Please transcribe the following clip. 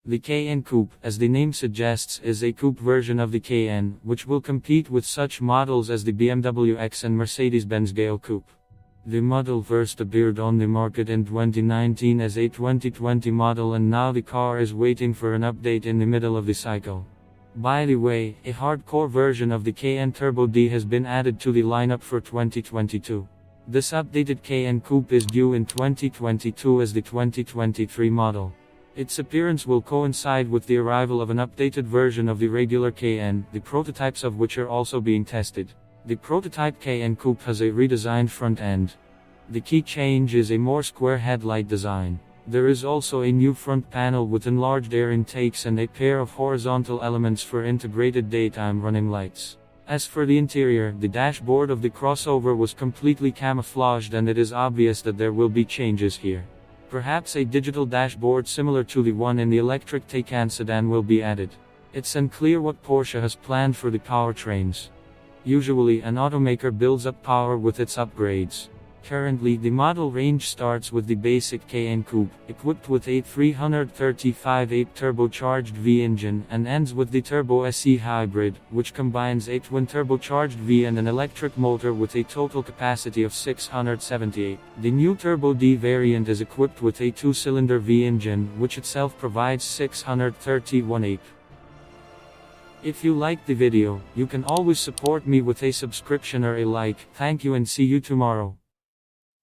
The Cayenne Coupe, as the name suggests, is a coupe version of the Cayenne, which will compete with such models as the BMW X and Mercedes-Benz Gale Coupe. The model first appeared on the market in 2019 as a 2020 model, and now the car is waiting for an update in the middle of the cycle. By the way, a hardcore version of the Cayenne Turbo D has been added to the lineup for 2022. This updated Cayenne Coupe is due in 2022 as the 2023 model. Its appearance will coincide with the arrival of an updated version of the regular Cayenne, the prototypes of which are also being tested. The prototype Cayenne Coupe has a redesigned front end. The key change is a more square headlight design. There is also a new front panel with enlarged air intakes and a pair of horizontal elements for integrated daytime running lights. As for the interior, the dashboard of the crossover was completely camouflaged, and it is obvious that there will be changes here. Perhaps a digital dashboard similar to the one in the electric Taycan sedan will be added. It's unclear what Porsche has planned for the powertrains. Usually, an automaker builds up power with its upgrades. Currently, the model range starts with the basic Cayenne Coupe, equipped with a 335/8 turbocharged V engine, and ends with the Turbo SE Hybrid, which combines a twin turbocharged V and an electric motor with a total capacity of 678. The new Turbo D variant is equipped with a 2-cylinder V engine, which itself provides 631/8. If you liked the video, you can always support me with a subscription or a like. Thank you and see you tomorrow.